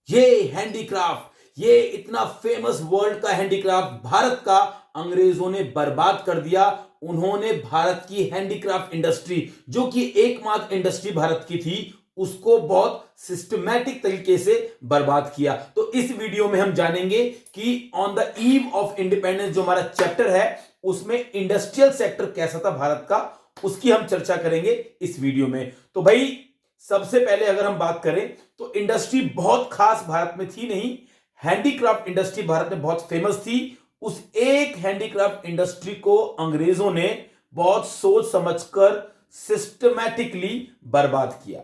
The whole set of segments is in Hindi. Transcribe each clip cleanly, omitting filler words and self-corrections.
ये हैंडीक्राफ्ट, ये इतना फेमस वर्ल्ड का हैंडीक्राफ्ट भारत का अंग्रेजों ने बर्बाद कर दिया। उन्होंने भारत की हैंडीक्राफ्ट इंडस्ट्री, जो कि एकमात्र इंडस्ट्री भारत की थी, उसको बहुत सिस्टमैटिक तरीके से बर्बाद किया। तो इस वीडियो में हम जानेंगे कि on the eve of independence जो हमारा चैप्टर है, उसमें इंडस्ट्रियल सेक्टर कैसा था भारत का, उसकी हम चर्चा करेंगे इस वीडियो में। तो भाई सबसे पहले अगर हम बात करें तो इंडस्ट्री बहुत खास भारत में थी नहीं। हैंडीक्राफ्ट इंडस्ट्री भारत में बहुत फेमस थी। उस एक हैंडीक्राफ्ट इंडस्ट्री को अंग्रेजों ने बहुत सोच समझकर सिस्टमैटिकली बर्बाद किया।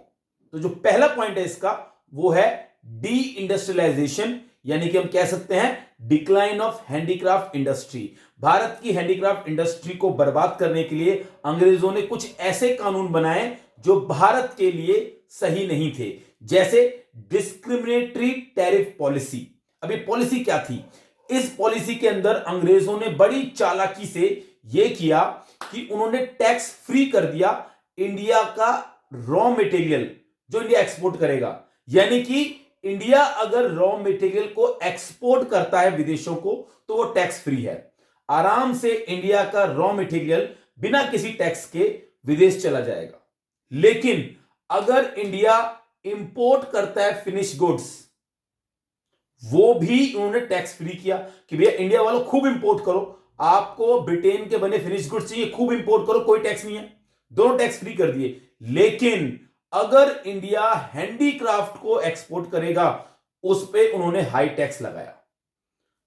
तो जो पहला पॉइंट है इसका, वो है डी इंडस्ट्रियलाइजेशन, यानी कि हम कह सकते हैं decline of handicraft industry. Bharat की हैंडीक्राफ्ट इंडस्ट्री को बर्बाद करने के लिए अंग्रेजों ने कुछ ऐसे कानून बनाए जो भारत के लिए सही नहीं थे, जैसे डिस्क्रिमिनेटरी टैरिफ पॉलिसी। अभी पॉलिसी क्या थी? इस पॉलिसी के अंदर अंग्रेजों ने बड़ी चालाकी से यह किया कि उन्होंने टैक्स फ्री कर दिया इंडिया का रॉ मटेरियल जो इंडिया एक्सपोर्ट करेगा। यानी कि इंडिया अगर रॉ मटेरियल को एक्सपोर्ट करता है विदेशों को, तो वो टैक्स फ्री है। आराम से इंडिया का रॉ मटेरियल बिना किसी टैक्स के विदेश चला जाएगा। लेकिन अगर इंडिया इंपोर्ट करता है फिनिश गुड्स, वो भी उन्होंने टैक्स फ्री किया कि भैया इंडिया वालों खूब इंपोर्ट करो, आपको ब्रिटेन के बने फिनिश गुड्स चाहिए, खूब इंपोर्ट करो, कोई टैक्स नहीं है। दोनों टैक्स फ्री कर दिए। लेकिन अगर इंडिया हैंडीक्राफ्ट को एक्सपोर्ट करेगा, उस पे उन्होंने हाई टैक्स लगाया।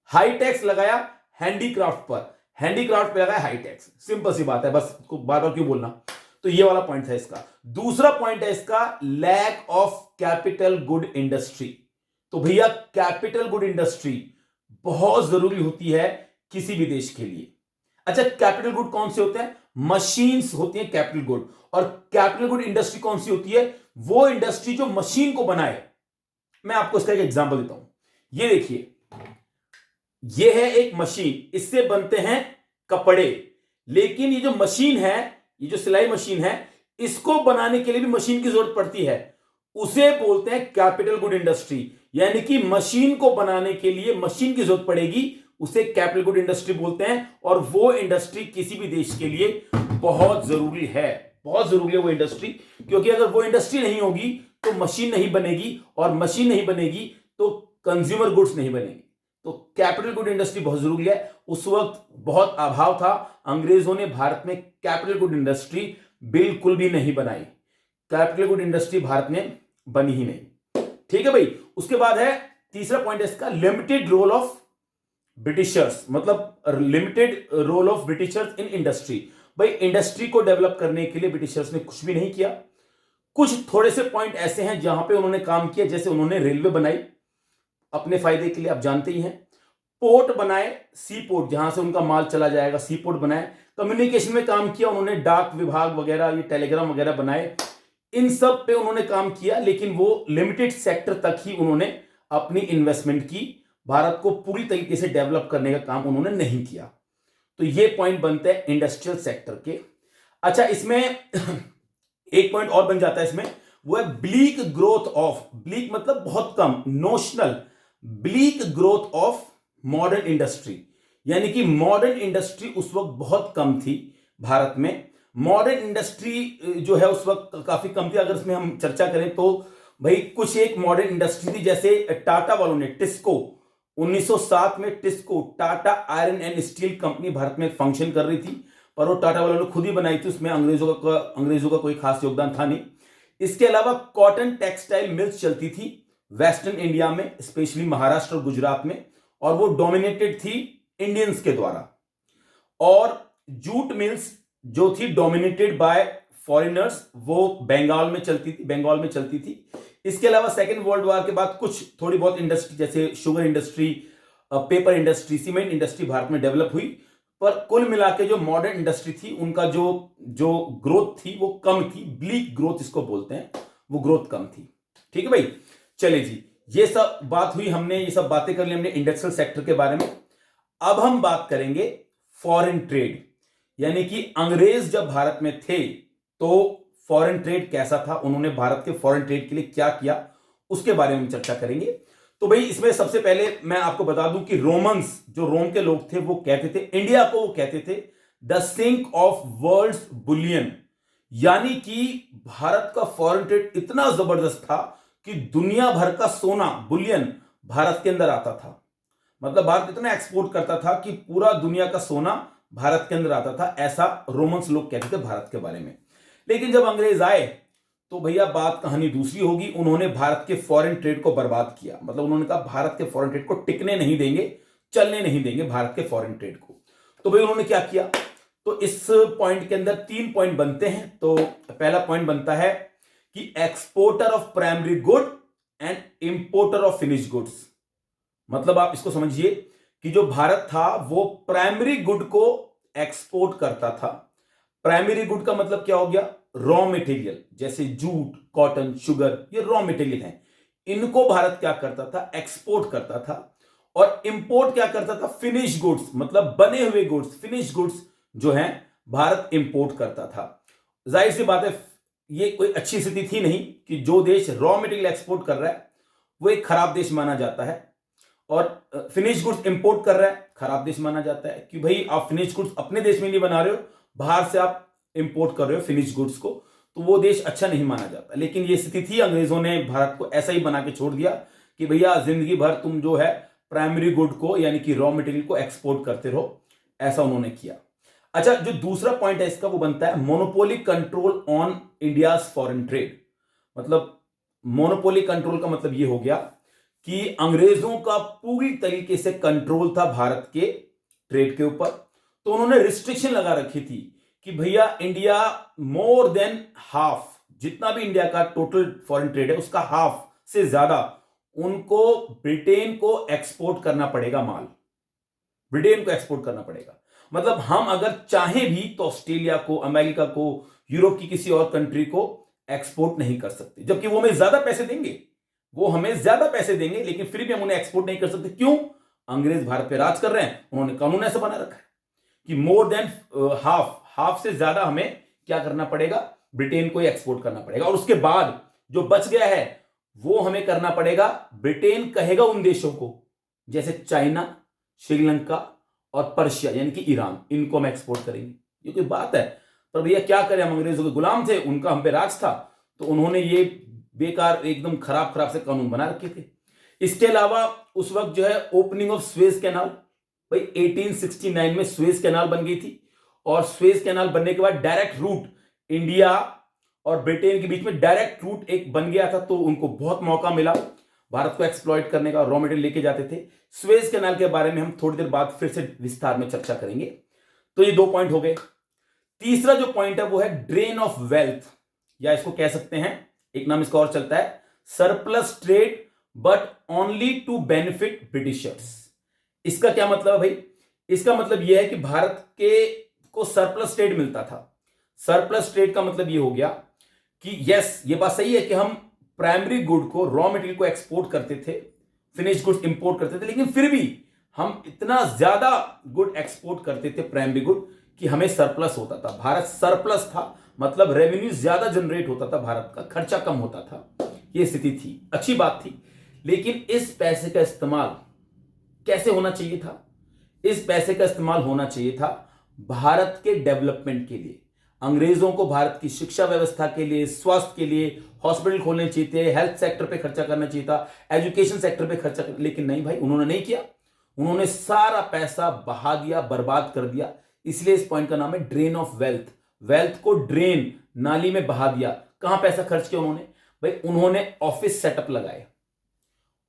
हाई टैक्स लगाया हैंडीक्राफ्ट पर, हैंडीक्राफ्ट पे लगाया हाई टैक्स। सिंपल सी बात है, बस बार बार क्यों बोलना। तो ये वाला पॉइंट है इसका। दूसरा पॉइंट है इसका lack of capital good industry. तो भैया कैपिटल गुड इंडस्ट्री बहुत जरूरी होती है किसी भी देश के लिए। अच्छा, कैपिटल गुड कौन से होते हैं? मशीन्स होती हैं कैपिटल गुड। और कैपिटल गुड इंडस्ट्री कौन सी होती है? वो इंडस्ट्री जो मशीन को बनाए। मैं आपको इसका एक एग्जांपल देता हूं। ये देखिए, ये है एक मशीन, इससे बनते हैं कपड़े। लेकिन ये जो मशीन है, ये जो सिलाई मशीन है, इसको बनाने के लिए भी मशीन की जरूरत पड़ती है। उसे बोलते हैं कैपिटल गुड इंडस्ट्री। यानी कि मशीन को बनाने के लिए मशीन की जरूरत पड़ेगी, उसे कैपिटल गुड इंडस्ट्री बोलते हैं। और वो इंडस्ट्री किसी भी देश के लिए बहुत जरूरी है, बहुत जरूरी है वो इंडस्ट्री। क्योंकि अगर वो इंडस्ट्री नहीं होगी तो मशीन नहीं बनेगी, और मशीन नहीं बनेगी तो कंज्यूमर गुड्स नहीं बनेगी। तो कैपिटल गुड इंडस्ट्री बहुत जरूरी है। उस वक्त बहुत अभाव था, अंग्रेजों ने भारत में कैपिटल गुड इंडस्ट्री बिल्कुल भी नहीं बनाई। कैपिटल गुड इंडस्ट्री भारत में बनी ही नहीं। ठीक है भाई। उसके बाद है तीसरा पॉइंट है इसका लिमिटेड रोल ऑफ ब्रिटिशर्स, मतलब limited role of Britishers in industry. भाई इंडस्ट्री को डेवलप करने के लिए ब्रिटिशर्स ने कुछ भी नहीं किया। कुछ थोड़े से पॉइंट ऐसे हैं जहां पे उन्होंने काम किया, जैसे उन्होंने रेलवे बनाई अपने फायदे के लिए, आप जानते ही हैं। पोर्ट बनाए, सी पोर्ट, जहां से उनका माल चला जाएगा, सी पोर्ट बनाए। कम्युनिकेशन में काम किया उन्होंने, डाक विभाग वगैरह, ये टेलीग्राम वगैरह बनाए। इन सब पे उन्होंने काम किया, लेकिन वो लिमिटेड सेक्टर तक ही उन्होंने अपनी इन्वेस्टमेंट की। भारत को पूरी तरीके से डेवलप करने का काम उन्होंने नहीं किया। तो ये पॉइंट बनते हैं इंडस्ट्रियल सेक्टर के। अच्छा, इसमें एक पॉइंट और बन जाता है इसमें, वो है ब्लीक ग्रोथ ऑफ, ब्लीक मतलब बहुत कम, notional, bleak growth of modern industry. यानी कि मॉडर्न इंडस्ट्री उस वक्त बहुत कम थी भारत में। मॉडर्न इंडस्ट्री जो है उस वक्त काफी कम थी। अगर इसमें हम चर्चा करें तो भाई कुछ एक मॉडर्न इंडस्ट्री थी, जैसे टाटा वालों ने, टिस्को, 1907 में TISCO, Tata iron and steel company Bharat में फंक्शन कर रही थी, पर वो टाटा वालों ने खुद ही बनाई थी, उसमें अंग्रेजों का कोई खास योगदान था नहीं। इसके अलावा कॉटन टेक्सटाइल मिल्स चलती थी वेस्टर्न इंडिया में, स्पेशली महाराष्ट्र और गुजरात में, और वो डोमिनेटेड थी इंडियंस के द्वारा। और जूट मिल्स जो थी डोमिनेटेड बाय फॉरेनर्स, वो बंगाल में चलती थी। इसके अलावा सेकेंड वर्ल्ड वॉर के बाद कुछ थोड़ी बहुत इंडस्ट्री, जैसे sugar industry, paper industry, cement industry Bharat में डेवलप हुई। पर कुल मिला के जो मॉडर्न इंडस्ट्री थी, उनका जो ग्रोथ थी वो कम थी। ब्लीक ग्रोथ इसको बोलते हैं, वो ग्रोथ कम थी। ठीक है भाई। चलिए जी, ये सब बात हुई, हमने ये सब बातें कर ली हमने इंडस्ट्रियल सेक्टर के बारे में। अब हम बात करेंगे फॉरेन ट्रेड, यानी कि अंग्रेज जब भारत में थे तो फॉरेन ट्रेड कैसा था, उन्होंने भारत के फॉरेन ट्रेड के लिए क्या किया, उसके बारे में चर्चा करेंगे। तो भाई इसमें सबसे पहले मैं आपको बता दूं कि रोमन्स, जो रोम के लोग थे, वो कहते थे इंडिया को, वो कहते थे the sink of world's bullion, यानी कि भारत का फॉरेन ट्रेड इतना जबरदस्त था कि दुनिया भर का सोना, बुलियन, भारत के अंदर आता था। मतलब भारत इतना एक्सपोर्ट करता था कि पूरा दुनिया का सोना भारत के अंदर आता था, ऐसा रोमन्स लोग कहते थे भारत के बारे में। लेकिन जब अंग्रेज आए तो भैया बात कहानी दूसरी होगी। उन्होंने भारत के फॉरेन ट्रेड को बर्बाद किया। मतलब उन्होंने कहा भारत के फॉरेन ट्रेड को टिकने नहीं देंगे, चलने नहीं देंगे भारत के फॉरेन ट्रेड को। तो भाई उन्होंने क्या किया, तो इस पॉइंट के अंदर 3 पॉइंट बनते हैं। तो पहला पॉइंट बनता है कि exporter of primary good and importer of finish goods. मतलब आप इसको समझिए कि जो भारत था वो प्राइमरी गुड को एक्सपोर्ट करता था। प्राइमरी गुड का मतलब क्या हो गया, रॉ मटेरियल, जैसे जूट, कॉटन, शुगर, ये रॉ मटेरियल हैं। इनको भारत क्या करता था, एक्सपोर्ट करता था। और इंपोर्ट क्या करता था, फिनिश गुड्स, मतलब बने हुए गुड्स, फिनिश गुड्स जो हैं भारत इंपोर्ट करता था। जाहिर सी बात है ये कोई अच्छी स्थिति थी नहीं कि जो देश रॉ मटेरियल एक्सपोर्ट कर रहा है वो एक खराब देश माना जाता है, और फिनिश गुड्स इंपोर्ट कर रहा है खराब देश माना जाता है। कि भाई आप फिनिश गुड्स अपने देश में नहीं बना रहे हो, बाहर से आप इंपोर्ट कर रहे हो फिनिश गुड्स को, तो वो देश अच्छा नहीं माना जाता। लेकिन ये स्थिति थी, अंग्रेजों ने भारत को ऐसा ही बना के छोड़ दिया कि भैया जिंदगी भर तुम जो है प्राइमरी गुड को, यानी कि रॉ मटेरियल को एक्सपोर्ट करते रहो, ऐसा उन्होंने किया। अच्छा, जो दूसरा पॉइंट है इसका वो बनता है monopoly control on India's foreign trade. मतलब मोनोपोली कंट्रोल का मतलब ये हो गया कि अंग्रेजों का पूरी तरीके से कंट्रोल था भारत के ट्रेड के ऊपर। तो उन्होंने रिस्ट्रिक्शन लगा रखी थी कि भैया इंडिया मोर देन हाफ, जितना भी इंडिया का टोटल फॉरेन ट्रेड है उसका हाफ से ज्यादा उनको ब्रिटेन को एक्सपोर्ट करना पड़ेगा माल, ब्रिटेन को एक्सपोर्ट करना पड़ेगा। मतलब हम अगर चाहें भी तो ऑस्ट्रेलिया को, अमेरिका को, यूरोप की किसी और कंट्री को एक्सपोर्ट नहीं कर सकते, जबकि वो हमें ज्यादा पैसे देंगे, वो हमें ज्यादा पैसे देंगे, लेकिन फिर भी हम उन्हें एक्सपोर्ट नहीं कर सकते। क्यों? अंग्रेज भारत पे राज कर रहे हैं, उन्होंने कानून ऐसा बना रखा है कि मोर देन हाफ से ज्यादा हमें क्या करना पड़ेगा, ब्रिटेन को ही एक्सपोर्ट करना पड़ेगा। और उसके बाद जो बच गया है वो हमें करना पड़ेगा, ब्रिटेन कहेगा उन देशों को, जैसे चाइना, श्रीलंका और पर्शिया यानी कि ईरान, इनको हम एक्सपोर्ट करेंगे। ये कोई बात है? पर भैया क्या करें, हम अंग्रेजों के गुलाम थे, उनका हम पे राज था, तो उन्होंने ये बेकार एकदम खराब खराब से कानून बना रखे थे। इसके अलावा उस वक्त जो है ओपनिंग ऑफ स्वेज कैनाल, भाई 1869 में स्वेज कैनाल बन गई थी, और स्वेज कैनाल बनने के बाद डायरेक्ट रूट इंडिया और ब्रिटेन के बीच में डायरेक्ट रूट एक बन गया था। तो उनको बहुत मौका मिला भारत को एक्सप्लॉइट करने का, रॉ मटेरियल लेके जाते थे। स्वेज कैनाल के बारे में हम थोड़ी देर बाद फिर से विस्तार में चर्चा करेंगे। तो ये 2 पॉइंट हो गए। तीसरा जो पॉइंट है वो है ड्रेन ऑफ वेल्थ, या इसको कह सकते हैं, एक नाम इसका और चलता है, surplus trade but only to benefit Britishers. इसका क्या मतलब है भाई? इसका मतलब यह है कि भारत के को सरप्लस ट्रेड मिलता था। सरप्लस ट्रेड का मतलब यह हो गया कि यस, ये बात सही है कि हम प्राइमरी गुड को, रॉ मटेरियल को एक्सपोर्ट करते थे, फिनिश गुड्स इंपोर्ट करते थे, लेकिन फिर भी हम इतना ज्यादा गुड एक्सपोर्ट करते थे, प्राइमरी गुड, कि हमें सरप्लस होता था। भारत सरप्लस था, मतलब रेवेन्यू ज्यादा जनरेट होता था, भारत का खर्चा कम होता था। यह स्थिति थी, अच्छी बात थी। लेकिन इस पैसे का इस्तेमाल कैसे होना चाहिए था? इस पैसे का इस्तेमाल होना चाहिए था भारत के डेवलपमेंट के लिए। अंग्रेजों को भारत की शिक्षा व्यवस्था के लिए, स्वास्थ्य के लिए हॉस्पिटल खोलने चाहिए थे, हेल्थ सेक्टर पे खर्चा करना चाहिए था, एजुकेशन सेक्टर पे खर्चा करना, लेकिन नहीं भाई, उन्होंने नहीं किया। उन्होंने सारा पैसा बहा दिया, बर्बाद कर दिया। इसलिए इस पॉइंट का नाम है ड्रेन ऑफ वेल्थ। वेल्थ को ड्रेन, नाली में बहा दिया। कहां पैसा खर्च किया उन्होंने? भाई उन्होंने ऑफिस सेटअप लगाए।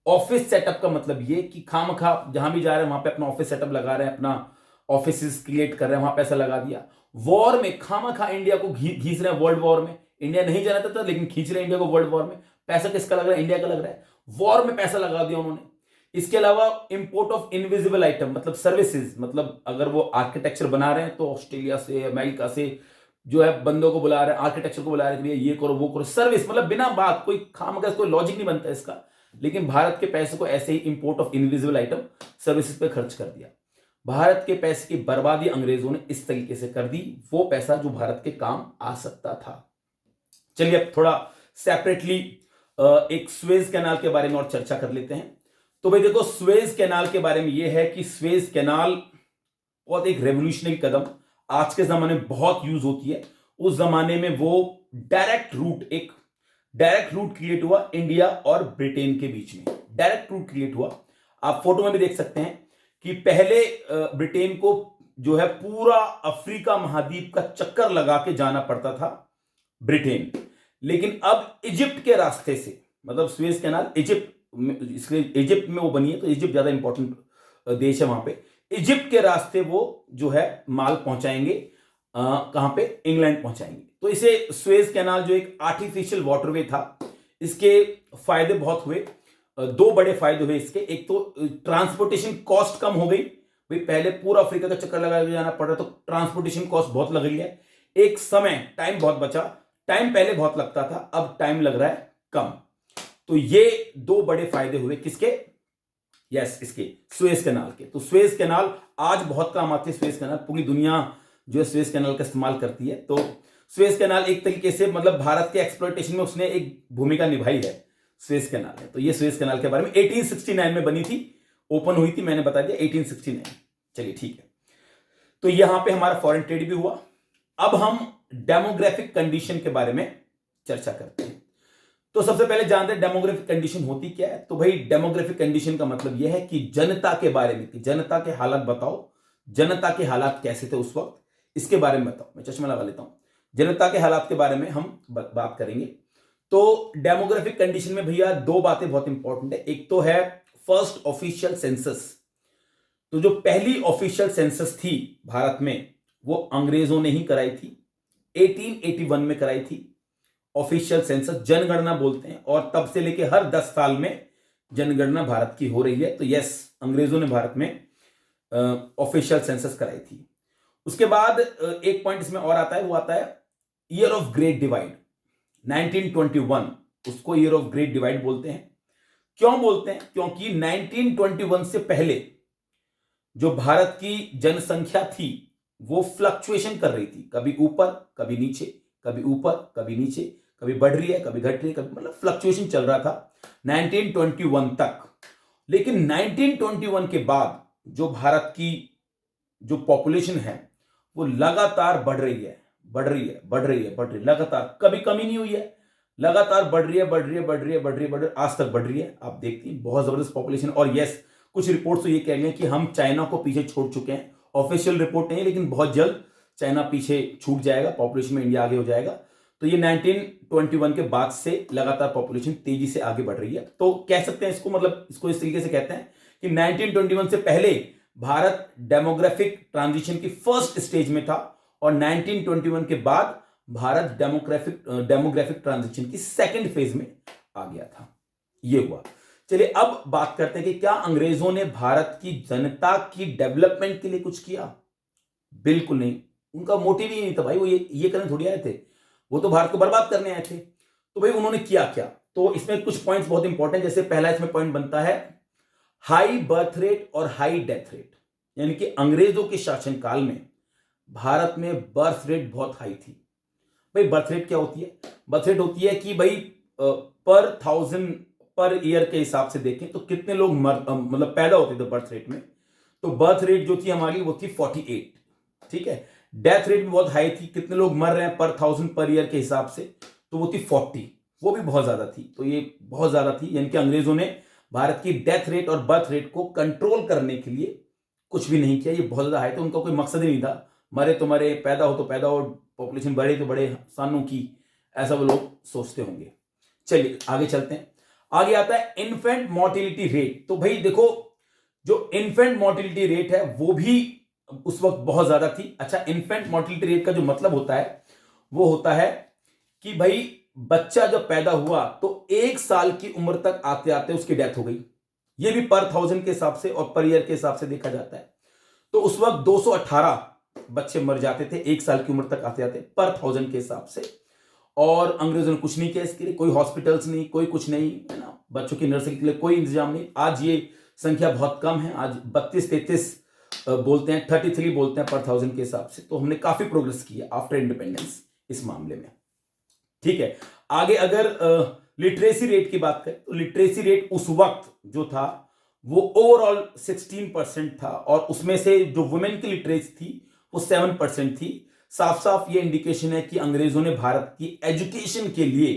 ऑफिस सेटअप का मतलब ये कि खामखा जहां भी जा रहे हैं वहां पे अपना ऑफिस सेटअप लगा रहे हैं, अपना ऑफिस क्रिएट कर रहे हैं, वहां पैसा लगा दिया। वॉर में खामखा इंडिया को घींच रहे हैं, वर्ल्ड वॉर में। इंडिया नहीं जाना चाहता लेकिन खींच रहे हैं इंडिया को वर्ल्ड वॉर में। पैसा किसका लग रहा है? इंडिया का लग रहा है। वॉर में पैसा लगा दिया उन्होंने। इसके अलावा इंपोर्ट ऑफ इनविजिबल आइटम, मतलब सर्विसेज, मतलब अगर वो आर्किटेक्चर बना रहे हैं तो ऑस्ट्रेलिया से, अमेरिका से जो है बंदों को बुला रहे हैं, आर्किटेक्चर को बुला रहे हैं कि ये करो वो करो, सर्विस, मतलब बिना बात, कोई खामखा, कोई लॉजिक नहीं बनता इसका। लेकिन भारत के पैसे को ऐसे ही import of invisible item, services पे खर्च कर दिया। भारत के पैसे की बर्बादी अंग्रेजों ने इस तरीके से कर दी, वो पैसा जो भारत के काम आ सकता था। चलिए अब थोड़ा सेपरेटली एक स्वेज कैनाल के बारे में और चर्चा कर लेते हैं। तो भाई देखो, स्वेज कैनाल के बारे में यह है कि स्वेज कैनाल बहुत एक रेवोल्यूशनरी कदम, आज के जमाने में बहुत यूज होती है। उस जमाने में वो एक डायरेक्ट रूट क्रिएट हुआ इंडिया और ब्रिटेन के बीच में, डायरेक्ट रूट क्रिएट हुआ। आप फोटो में भी देख सकते हैं कि पहले ब्रिटेन को जो है पूरा अफ्रीका महाद्वीप का चक्कर लगा के जाना पड़ता था ब्रिटेन, लेकिन अब इजिप्ट के रास्ते से, मतलब स्वेज कैनाल इजिप्ट में वो बनी है, तो इजिप्ट ज्यादा इंपॉर्टेंट देश है वहां पे। इजिप्ट के रास्ते वो जो है माल पहुंचाएंगे, कहां पे, इंग्लैंड पहुंचाएंगे। तो इसे स्वेज कैनाल जो एक आर्टिफिशियल वाटरवे था, इसके फायदे बहुत हुए। दो बड़े फायदे हुए इसके। एक तो ट्रांसपोर्टेशन कॉस्ट कम हो गई, भाई पहले पूरा अफ्रीका का चक्कर लगा के जाना पड़ रहा, तो ट्रांसपोर्टेशन कॉस्ट बहुत लग रही है। एक समय, टाइम बहुत बचा, टाइम पहले बहुत लगता था, अब टाइम लग रहा है कम। तो ये दो बड़े फायदे हुए किसके, इसके स्वेज कैनाल के। तो स्वेज कैनाल आज बहुत काम आती है। स्वेज कैनाल पूरी दुनिया जो है स्वेज कैनाल का इस्तेमाल करती है। तो स्वेज कैनाल एक तरीके से मतलब भारत के एक्सप्लोइटेशन में उसने एक भूमिका निभाई है, स्वेज कैनाल है। तो ये स्वेज कैनाल के बारे में 1869 में बनी थी, ओपन हुई थी, मैंने बता दिया 1869। चलिए ठीक है, तो यहां पे हमारा फॉरेन ट्रेड भी हुआ। अब हम डेमोग्राफिक कंडीशन के बारे में चर्चा करते हैं। तो सबसे पहले जानते हैं डेमोग्राफिक कंडीशन होती क्या है। तो भाई डेमोग्राफिक कंडीशन का मतलब यह है कि जनता के बारे में, कि जनता के हालात बताओ, जनता के हालात कैसे थे उस वक्त, इसके बारे में बताओ। मैं चश्मा लगा लेता हूं। जनता के हालात के बारे में हम बात करेंगे। तो डेमोग्राफिक कंडीशन में भैया दो बातें बहुत इंपॉर्टेंट है। एक तो है फर्स्ट ऑफिशियल सेंसस। तो जो पहली ऑफिशियल सेंसस थी भारत में, वो अंग्रेजों ने ही कराई थी, 1881 में कराई थी ऑफिशियल सेंसस, जनगणना बोलते हैं। और तब से लेके हर 10 साल में जनगणना भारत की हो रही है। तो अंग्रेजों ने भारत में ऑफिशियल सेंसस कराई थी। उसके बाद एक पॉइंट इसमें और आता है, वो आता है ईयर ऑफ ग्रेट डिवाइड, 1921। उसको ईयर ऑफ ग्रेट डिवाइड बोलते हैं। क्यों बोलते हैं? क्योंकि 1921 से पहले जो भारत की जनसंख्या थी वो फ्लक्चुएशन कर रही थी, कभी ऊपर कभी नीचे, कभी ऊपर कभी नीचे, कभी बढ़ रही है कभी घट रही है, कभी, मतलब फ्लक्चुएशन चल रहा था 1921 तक। लेकिन 1921 के बाद जो भारत की जो पॉपुलेशन है वो लगातार बढ़ रही है, बढ़ रही है, बढ़ रही है, बढ़ रही है, लगातार, कभी कमी नहीं हुई है, लगातार बढ़ रही है, बढ़ रही है, बढ़ रही है, बढ़ रही है, बढ़ रही है, आज तक बढ़ रही है। आप देखती हैं बहुत जबरदस्त पॉपुलेशन। और कुछ रिपोर्ट्स तो ये कह रही हैं कि हम चाइना को पीछे छोड़ चुके हैं। ऑफिशियल रिपोर्ट नहीं है, लेकिन बहुत जल्द चाइना पीछे छूट जाएगा, पॉपुलेशन में इंडिया आगे हो जाएगा। तो ये 1921 के बाद से लगातार पॉपुलेशन तेजी से आगे बढ़ रही है। तो कह सकते हैं इसको, मतलब इसको इस तरीके से कहते हैं कि 1921 से पहले भारत डेमोग्राफिक ट्रांजिशन की फर्स्ट स्टेज में था, और 1921 के बाद भारत डेमोग्राफिक ट्रांजिशन की सेकंड फेज में आ गया था। ये हुआ। चलिए अब बात करते हैं कि क्या अंग्रेजों ने भारत की जनता की डेवलपमेंट के लिए कुछ किया? बिल्कुल नहीं। उनका मोटिव ही नहीं था भाई, वो ये करने थोड़ी आए थे, वो तो भारत को बर्बाद करने आए थे। तो भाई उन्होंने किया क्या? तो इसमें कुछ पॉइंट्स बहुत इंपॉर्टेंट, जैसे पहला इसमें पॉइंट बनता है हाई बर्थ रेट और हाई डेथ रेट। यानी कि अंग्रेजों के शासनकाल में भारत में बर्थ रेट बहुत हाई थी। भाई बर्थ रेट क्या होती है? बर्थ रेट होती है कि भाई पर 1000 पर ईयर के हिसाब से देखें तो कितने लोग मतलब पैदा होते थे बर्थ रेट में। तो बर्थ रेट जो थी हमारी वो थी 48, ठीक है। डेथ रेट भी बहुत हाई थी, कितने लोग मर रहे हैं पर 1000 पर ईयर के हिसाब से, तो वो थी 40, वो भी बहुत ज्यादा थी। तो ये बहुत ज्यादा थी, यानी कि अंग्रेजों ने भारत की डेथ रेट और बर्थ रेट को कंट्रोल करने के लिए कुछ भी नहीं किया। ये बहुत ज्यादा हाई था, उनका कोई मकसद ही नहीं था, मरे तो मरे, पैदा हो तो पैदा हो, पॉपुलेशन बढ़े तो बढ़े, सानों की, ऐसा वो लोग सोचते होंगे। चलिए आगे चलते हैं। आगे आता है इन्फेंट मोर्टिलिटी रेट। तो भाई देखो, जो इन्फेंट मोर्टिलिटी रेट है वो भी उस वक्त बहुत ज्यादा थी। अच्छा, इन्फेंट मोर्टिलिटी रेट का जो मतलब होता है वो होता है कि भाई बच्चा जब पैदा हुआ तो 1 साल की उम्र तक आते आते उसकी डेथ हो गई। ये भी पर 1000 के हिसाब से और पर ईयर के हिसाब से देखा जाता है। तो उस वक्त 218 बच्चे मर जाते थे 1 साल की उम्र तक आते आते, पर 1000 के हिसाब से। और अंग्रेजों ने कुछ नहीं किया इसके लिए, कोई हॉस्पिटल्स नहीं, कोई कुछ नहीं, है ना, बच्चों की नर्सरी के लिए कोई इंतजाम नहीं। आज ये संख्या बहुत कम है, आज 32-33 बोलते हैं, 33 बोलते हैं पर 1000 के हिसाब से। तो हमने काफी प्रोग्रेस की है आफ्टर इंडिपेंडेंस इस मामले में, ठीक है। आगे अगर लिटरेसी रेट की बात करें तो लिटरेसी रेट उस वक्त जो था वो ओवरऑल 16% था, और उसमें से जो वुमेन की लिटरेसी थी वो 7% थी। साफ साफ ये इंडिकेशन है कि अंग्रेजों ने भारत की एजुकेशन के लिए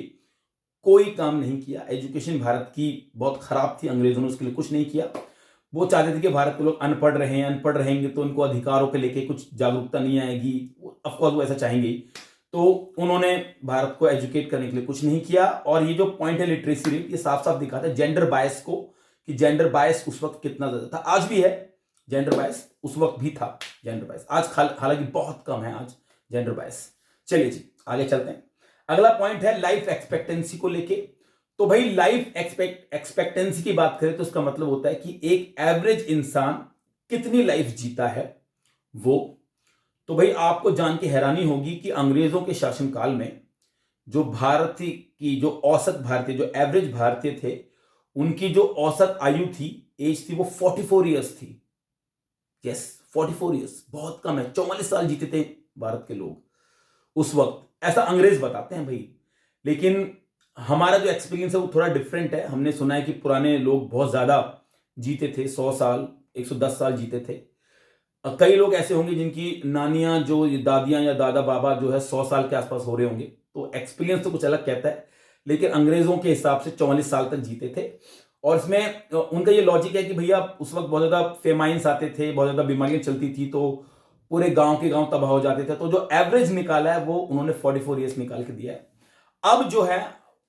कोई काम नहीं किया। एजुकेशन भारत की बहुत खराब थी, अंग्रेजों ने उसके लिए कुछ नहीं किया। वो चाहते थे कि भारत के लोग अनपढ़ रहें, अनपढ़ रहेंगे तो उनको अधिकारों के लेके कुछ जागरूकता नहीं आएगी, ऑफकोर्स वो ऐसा चाहेंगे ही। तो उन्होंने भारत को एजुकेट करने के लिए कुछ नहीं किया। और ये जो पॉइंट है लिटरेसी रेट, ये साफ साफ दिखाता है जेंडर बायस को, कि जेंडर बायस उस वक्त कितना ज्यादा था, आज भी है जेंडर बायस, उस वक्त भी था जेंडर बायस, आज हालांकि बहुत कम है आज जेंडर बायस। चलिए जी आगे चलते हैं। अगला पॉइंट है लाइफ एक्सपेक्टेंसी को लेके। तो भाई लाइफ एक्सपेक्टेंसी की बात करें तो इसका मतलब होता है कि एक एवरेज इंसान कितनी लाइफ जीता है वो। तो भाई आपको जान के हैरानी होगी कि अंग्रेजों के शासनकाल में जो भारतीय की जो औसत भारतीय, जो एवरेज भारतीय थे, उनकी जो औसत आयु थी, एज थी, वो 44 ईयर्स थी। यस 44 ईयर्स बहुत कम है, 44 साल जीते थे भारत के लोग उस वक्त, ऐसा अंग्रेज बताते हैं भाई। लेकिन हमारा जो एक्सपीरियंस है वो थोड़ा डिफरेंट है। हमने सुना है कि पुराने लोग बहुत ज्यादा जीते थे, 100 साल 110 साल जीते थे। कई लोग ऐसे होंगे जिनकी नानियां, जो दादियां या दादा बाबा जो है 100 साल के आसपास हो रहे होंगे, तो एक्सपीरियंस तो कुछ अलग कहता है। लेकिन अंग्रेजों के हिसाब से 44 साल तक जीते थे। और इसमें उनका ये लॉजिक है कि भैया उस वक्त बहुत ज्यादा फेमाइंस आते थे, बहुत ज्यादा बीमारियां चलती थी, तो पूरे गांव के गांव तबाह हो जाते थे। तो जो एवरेज निकाला है वो उन्होंने 44 ईयर्स निकाल के दिया है। अब जो है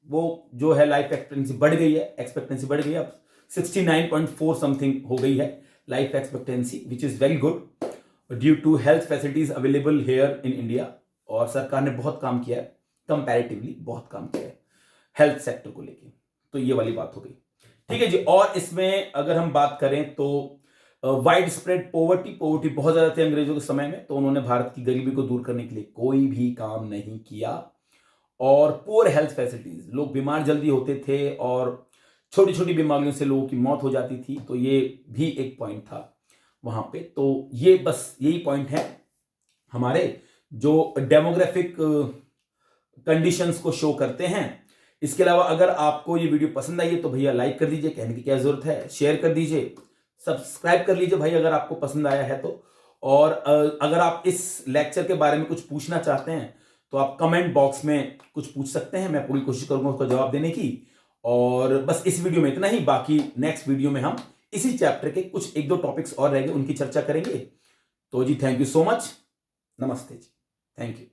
वो जो है लाइफ एक्सपेक्टेंसी बढ़ गई है, एक्सपेक्टेंसी बढ़ गई है, अब 69.4 समथिंग हो गई है life expectancy, which is very good due to health facilities available here in India. और सरकार ने बहुत काम किया है, कंपैरेटिवली बहुत काम किया है हेल्थ सेक्टर को लेके। तो ये वाली बात हो गई, ठीक है जी। और इसमें अगर हम बात करें तो वाइड स्प्रेड पोवर्टी बहुत ज्यादा थी अंग्रेजों के समय में, तो उन्होंने भारत की गरीबी को दूर करने के लिए कोई भी काम नहीं किया। और पुअर हेल्थ फैसिलिटीज, लोग बीमार जल्दी होते थे और छोटी छोटी बीमारियों से लोगों की मौत हो जाती थी, तो ये भी एक पॉइंट था वहां पे। तो ये बस यही पॉइंट है हमारे जो डेमोग्राफिक कंडीशंस को शो करते हैं। इसके अलावा अगर आपको ये वीडियो पसंद आई है तो भैया लाइक कर दीजिए, कहने की क्या जरूरत है, शेयर कर दीजिए, सब्सक्राइब कर लीजिए भाई अगर आपको पसंद आया है तो। और अगर आप इस लेक्चर के बारे में कुछ पूछना चाहते हैं तो आप कमेंट बॉक्स में कुछ पूछ सकते हैं, मैं पूरी कोशिश करूंगा उसका जवाब देने की। और बस इस वीडियो में इतना ही, बाकी नेक्स्ट वीडियो में हम इसी चैप्टर के कुछ एक दो टॉपिक्स और रहेंगे, उनकी चर्चा करेंगे। तो जी थैंक यू सो मच, नमस्ते जी, थैंक यू।